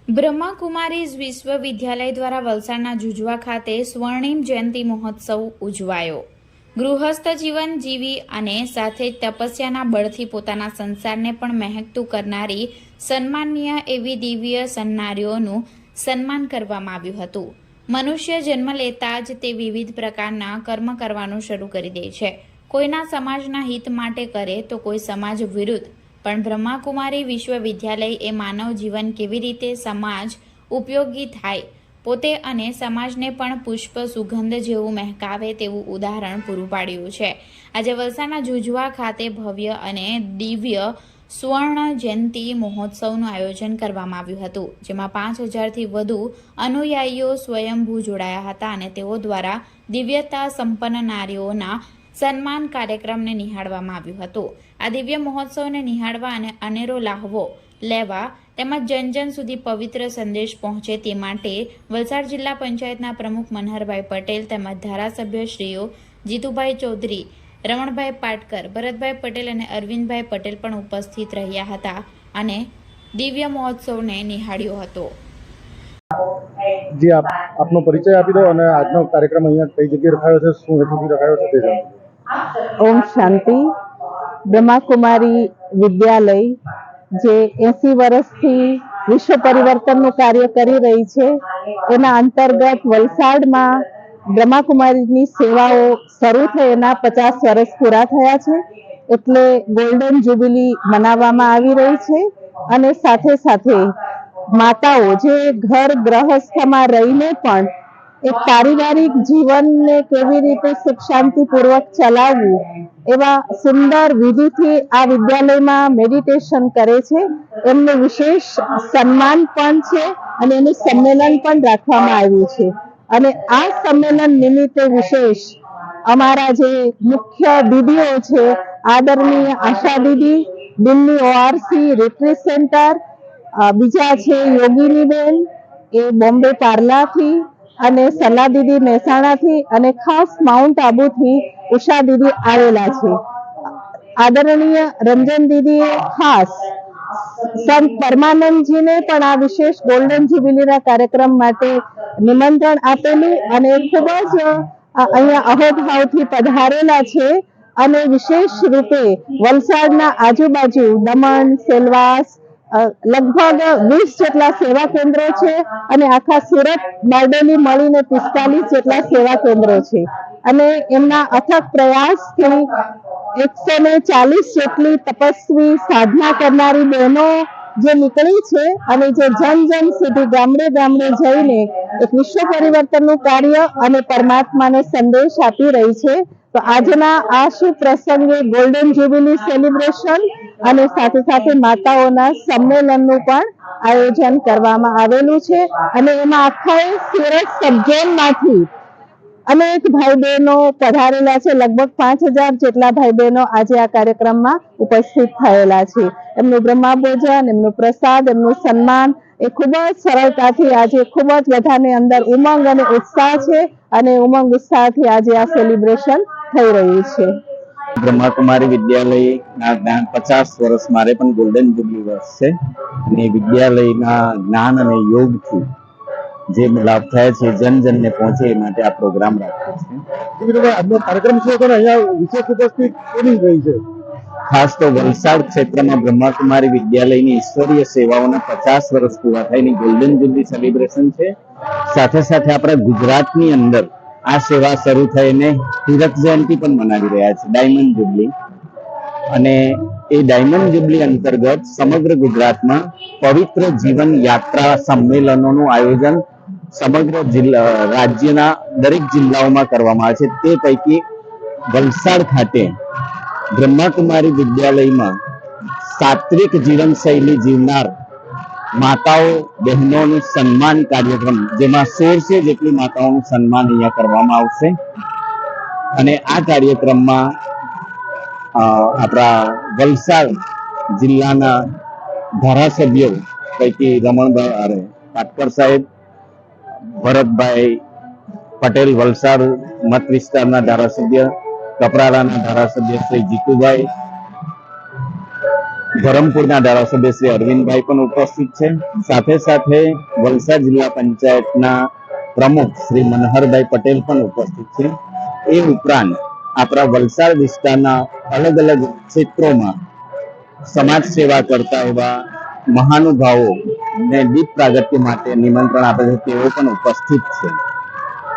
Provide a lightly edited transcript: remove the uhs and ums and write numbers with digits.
બ્રહ્માકુમારીઝ વિશ્વવિદ્યાલય દ્વારા વલસાડના જુજવા ખાતે સ્વર્ણિમ જયંતિ મહોત્સવ ઉજવાયો. ગૃહસ્થ જીવન જીવી અને સાથે જ તપસ્યાના બળથી પોતાના સંસારને પણ મહેકતું કરનારી સન્માનીય એવી દિવ્ય સન્નારીઓનું સન્માન કરવામાં આવ્યું હતું. મનુષ્ય જન્મ લેતા જ તે વિવિધ પ્રકારના કર્મ કરવાનું શરૂ કરી દે છે. કોઈના સમાજના હિત માટે કરે તો કોઈ સમાજ વિરુદ્ધ. પણ બ્રહ્માકુમારી વિશ્વવિદ્યાલય એ માનવ જીવન કેવી રીતે સમાજ ઉપયોગી થાય, પોતે અને સમાજને પણ પુષ્પ સુગંધ જેવું મહેકાવે તેવું ઉદાહરણ પૂરું પાડ્યું છે. આજે વલસાડના જુજવા ખાતે ભવ્ય અને દિવ્ય સ્વર્ણ જયંતિ મહોત્સવનું આયોજન કરવામાં આવ્યું હતું, જેમાં 5000થી વધુ અનુયાયીઓ સ્વયંભૂ જોડાયા હતા અને તેઓ દ્વારા દિવ્યતા સંપન્ન નારીઓના સન્માન કાર્યક્રમને નિહાળવામાં આવ્યું હતું. આ દિવ્ય મહોત્સવને નિહાળવા અને અનેરો લાહવો લેવા તેમજ જન સુધી પવિત્ર સંદેશ પહોંચે તે માટે વલસાડ જિલ્લા પંચાયતના પ્રમુખ મનહરભાઈ પટેલ તેમજ ધારાસભ્યશ્રીઓ જીતુભાઈ ચૌધરી, રમણભાઈ પાટકર, ભરતભાઈ પટેલ અને અરવિંદભાઈ પટેલ પણ ઉપસ્થિત રહ્યા હતા અને દિવ્ય મહોત્સવને નિહાળ્યો હતો. જી આપનો પરિચય આપી દો અને આજનો કાર્યક્રમ અહીંયા કઈ જગ્યાએ રખાયો છે, શું હેતુથી રખાયો છે તે જણાવો. ઓમ શાંતિ. બ્રહ્માકુમારી વિદ્યાલય જે 80 વર્ષથી વિશ્વ પરિવર્તનનું કાર્ય કરી રહી છે, એના અંતર્ગત વલસાડમાં બ્રહ્માકુમારીની સેવાઓ શરૂ થઈ એના 50 વર્ષ પૂરા થયા છે. એટલે ગોલ્ડન જ્યુબિલી મનાવવામાં આવી રહી છે અને સાથે સાથે માતાઓ જે ઘર ગ્રહસ્થમાં રહીને પણ એક પારિવારિક જીવનને કેવી રીતે સુખ શાંતિપૂર્વક ચલાવવું એવા સુંદર વિધિથી આ વિદ્યાલયમાં મેડિટેશન કરે છે. એમનું વિશેષ સન્માન પણ છે અને એનું સંમેલન પણ રાખવામાં આવ્યું છે. અને આ સંમેલન નિમિત્તે વિશેષ અમારા જે મુખ્ય દીદીઓ છે, આદરણીય આશા દીદી, દિલ્હી ઓઆરસી રિટ્રીટ સેન્ટર, બીજા છે યોગીનીબેન એ બોમ્બે પાર્લાથી, અને સલા દીદી મહેસાણાથી, અને ખાસ માઉન્ટ આબુથી ઉષા દીદી આવેલા છે. આદરણીય રંજન દીદીએ ખાસ સંત પરમાનંદજીને પણ આ વિશેષ ગોલ્ડન જ્યુબિલીના કાર્યક્રમ માટે નિમંત્રણ આપેલું અને ખૂબ જ અહીંયા અહોભાવથી પધારેલા છે. અને વિશેષ રૂપે વલસાડના આજુબાજુ દમણ, સેલવાસ લગભગ 20 જેટલા સેવા કેન્દ્રો છે અને આખા સુરત બારડોલી મળીને 45 જેટલા સેવા કેન્દ્રો છે. અને એમના અથક પ્રયાસથી 140 જેટલી તપસ્વી સાધના કરનારી બહેનો જે નીકળી છે અને જે જન સુધી ગામડે ગામડે જઈને એક વિશ્વ પરિવર્તનનું કાર્ય અને પરમાત્માનો સંદેશ આપી રહી છે. તો આજના આ શુભ પ્રસંગે ગોલ્ડન જ્યુબિલી સેલિબ્રેશન અને સાથે સાથે માતાઓના સંમેલનનું પણ આયોજન કરવામાં આવેલું છે. અને એમાં આખા સુરત સબઝોનમાંથી અનેક ભાઈ બહેનો પધારેલા છે. લગભગ 5000 જેટલા ભાઈ બહેનો આજે આ કાર્યક્રમમાં ઉપસ્થિત થયેલા છે. એમનું બ્રહ્મા ભોજન, એમનું પ્રસાદ, એમનું સન્માન એ ખૂબ જ સરળતાથી આજે ખૂબ જ બધાને અંદર ઉમંગ અને ઉત્સાહ છે અને ઉમંગ ઉત્સાહથી આજે આ સેલિબ્રેશન થઈ રહ્યું છે. બ્રહ્માકુમારી વિદ્યાલયના 50 વર્ષ મારે પણ ગોલ્ડન જ્યુબિલી વર્ષ છે અને વિદ્યાલયના જ્ઞાન અને યોગથી જે લાભ થાય છે જનને પહોંચે એ માટે આ પ્રોગ્રામ રાખ્યો છે. આજનો કાર્યક્રમ છે તો અહીંયા વિશેષ ઉપસ્થિત કોની રહી છે? ખાસ તો વલસાડ ક્ષેત્રમાં બ્રહ્માકુમારી વિદ્યાલયની ઈશ્વરીય સેવાઓના 50 વર્ષ પૂરા થઈને ગોલ્ડન જ્યુબિલી સેલિબ્રેશન છે. સાથે સાથે આપણા ગુજરાતની અંદર આ સેવા શરૂ થઈને હીરક જયંતિ પણ મનાવી રહ્યા છે, ડાયમંડ જ્યુબિલી. અને એ ડાયમંડ જ્યુબિલી અંતર્ગત સમગ્ર ગુજરાતમાં પવિત્ર જીવન યાત્રા સંમેલનોનું આયોજન સમગ્ર રાજ્યના દરેક જિલ્લાઓમાં કરવામાં આવે છે. તે પૈકી વલસાડ ખાતે બ્રહ્માકુમારી વિદ્યાલયમાં સાત્વિક જીવનશૈલી જીવનાર માતાઓ બહેનોનું સન્માન કાર્યક્રમ, જેમાં 1600 જેટલી માતાઓનું સન્માન અહીંયા કરવામાં આવશે. અને આ કાર્યક્રમમાં આપણા વલસાડ જિલ્લાના ધારાસભ્યો પૈકી રમણભાઈ પાટકર સાહેબ, ભરતભાઈ પટેલ વલસાડ મત વિસ્તારના ધારાસભ્ય, કપરાડાના ધારાસભ્ય શ્રી જીતુભાઈ, ધરમપુરના ધારાસભ્ય શ્રી અરવિંદભાઈ પણ ઉપસ્થિત છે. સાથે સાથે વલસાડ જિલ્લા પંચાયતના પ્રમુખ શ્રી મનહરભાઈ પટેલ પણ ઉપસ્થિત છે. એ ઉપરાંત આપણા વલસાડ વિસ્તારના અલગ અલગ ક્ષેત્રોમાં સમાજ સેવા કરતા એવા મહાનુભાવો ને દીપ પ્રાગટ્ય માટે નિમંત્રણ આપે છે, તેઓ પણ ઉપસ્થિત છે.